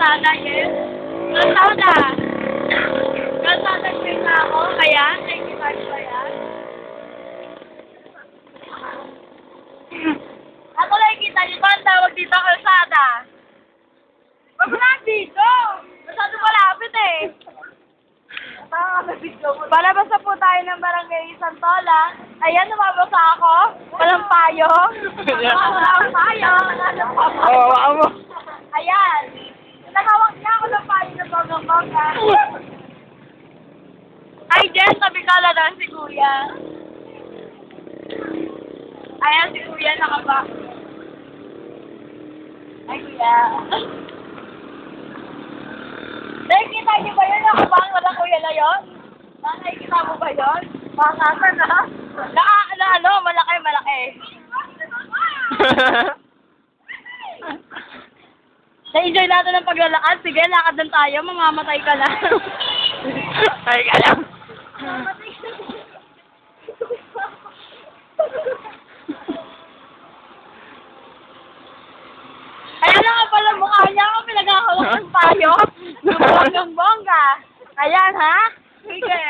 kalsada, yes. Kalsada. Kalsada din na ako. Ayan, nakikita niyo ba yan? Ako nakikita niyo ba ang tawag dito kalsada? Wag mo lang dito. Masyado malapit eh. Palabas na po tayo ng barangay Santola. Ayan, namabasa ako. Walang payong. Walang payong. Oo, wala mo. Ayan. Nakawag niya ako ng payong ng bonggang-bongga. Ay, Jen, sabi ka lang si Kuya. Ayan, si Kuya nakaba. Ay, Kuya. Nakikita niyo ba yun? Nakabang wala Kuya na yun? Nakikita mo ba yun? Makasan na? Ano, malaki. Na-enjoy natin ang paglalakad. Sige, lakad lang tayo. Mamamatay ka na. Ay, ka lang. Ayan na nga pala mukha niya ako. Pinagkakawak ng tayo. Bonggang-bongga. Ayan, ha? Sige.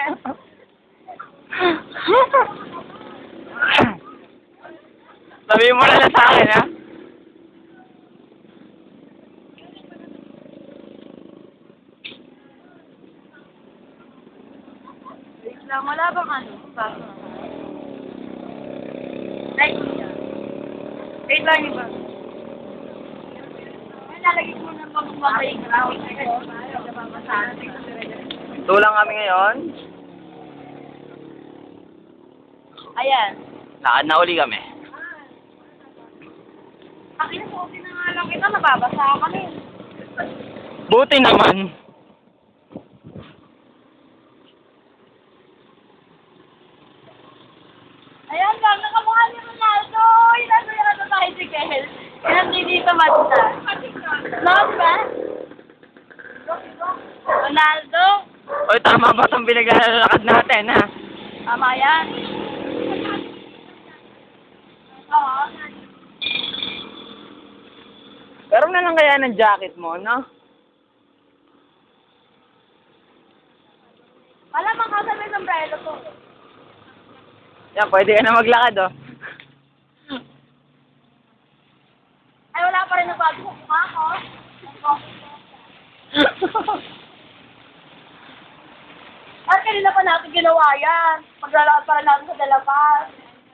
Sabihin mo na lang sa akin, ha? Wait lang, wala bang ano? Like, wait lang yung ba? Nalagay mo na mabumatay ka. Tulang kami ngayon. Ayan. Lakad na uli kami. Akin po, na lang kita, nababasa ka rin. Buti naman. Ayan lang, nakamukha ni Ronaldo. Nasa yan sa tricycle. Yan, hindi dito madita. No, ba? Ronaldo. Oy, tama ba itong binaglalakad natin, ha? Tama yan. Oo. Pero na lang kaya ng jacket mo, no? Malamang ka sa may sombrero ko. Yan, pwede ka na maglakad, oh. Ay, wala pa rin ang bago ko. Mukha ko. At kanina pa natin ginawa yan. Maglalakad para natin sa dalapas.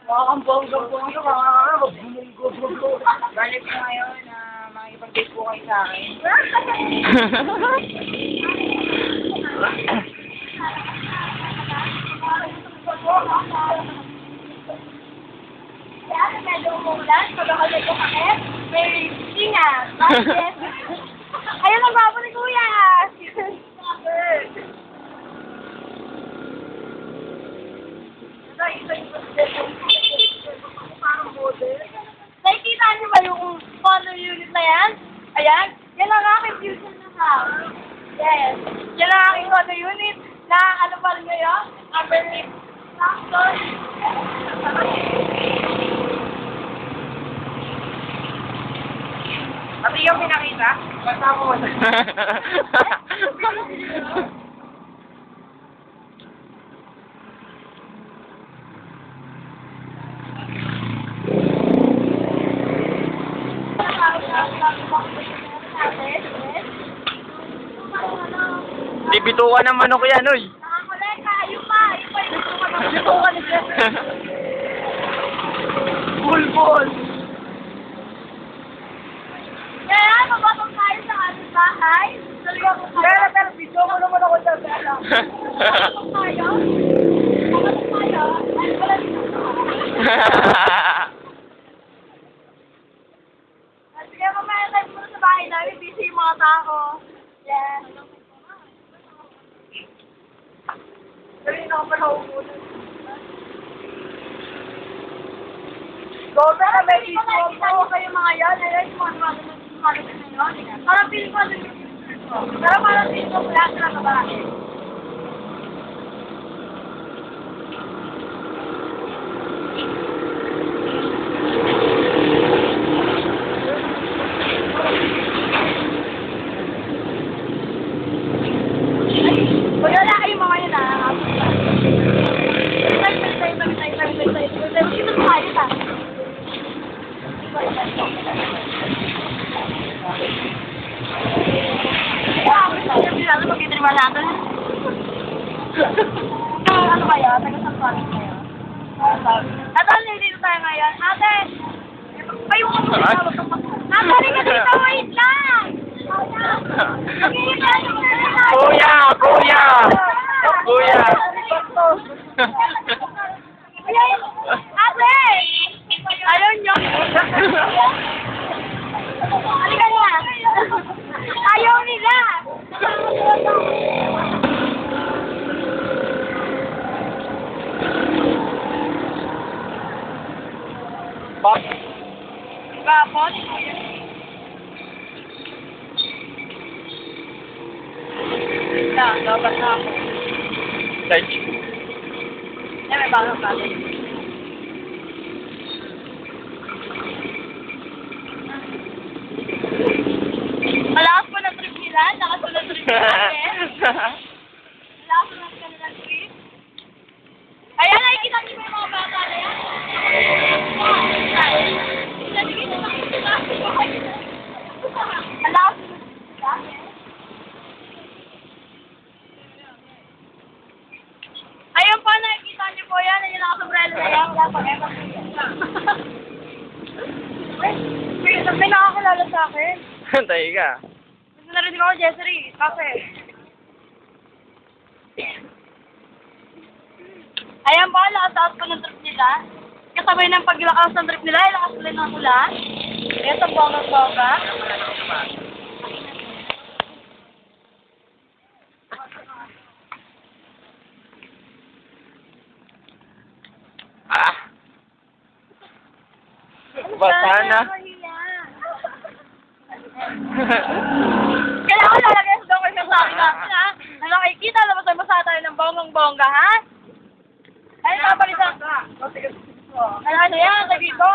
Ang bongga-bongga ka. Magbumunggo-bunggo. Balik ko ngayon na makikipag-date po kayo sa akin. Kaya medyo umulan. Pagkakasay ko kakit. May singa. Bakit? Ayun ang babo ni Kuya. Nakikita niyo ba yung condo unit na yan? Ayan. Yan ang aking fusion na house. Yes. Yan ang aking condo unit na ano pa rin ngayon? Number 6. Tapos, Pati yung pinakita, basta mo. Di bituka ng manok yan, oy. nakakoleka. Ayun pa. Ayun pa yung bitukan ni Jeff. Bulbul! Kaya, mababang tayo sa aming bahay. Talaga po kayo. Pero, video mo naman ako dyan. Mababang tayo. Mababang tayo. Ay, wala dito. Sige, mamaya tayo muna sa bahay namin. Busy yung mga tao. Yes. Kanina ako pa nauulit. Pero may ito ko kayo mga yan. Ayun, yung mga na yun. Parang feeling ko pero parang feeling ko kaya sila babae. ba natin? Ano kaya? Taga-San kayo? Ate, dito tayo ngayon. Ate! Ay, yung ako dito. Ate, halika dito. Wait lang! Kuya! Kuya! Kuya! Ate! Ayaw nyo? Halika na! Ayaw nila! Pop! Gapon? Dapat na ako. Touch. May bagong pala. Malakas po ng trip nila. Nakasunod trip nila. Malakas po ng kanilang trip. Ayan, nakikita niyo ba yung mga bata na yan? Malakas po ng trip nila. Ayun po, nakikita niyo po yan. Ayun nakasombrero na yan. Wala pang ewan. May nakakilala sa akin. Tayo ka. Gusto na rin ako, Jessery. Kape. Ayan po, lakas po ng trip nila. Kasabay ng paglakas ng trip nila, lakas ulit ng ulan. Ayan sa bongga-bongga. Ah! Bata na. Kailangan lalagay sa dokor sa akin natin, ha? Na nakikita, labas-labasa tayo ng bonggang-bongga, ha? Ay, napalitan ka. Ano yan? Sa dito?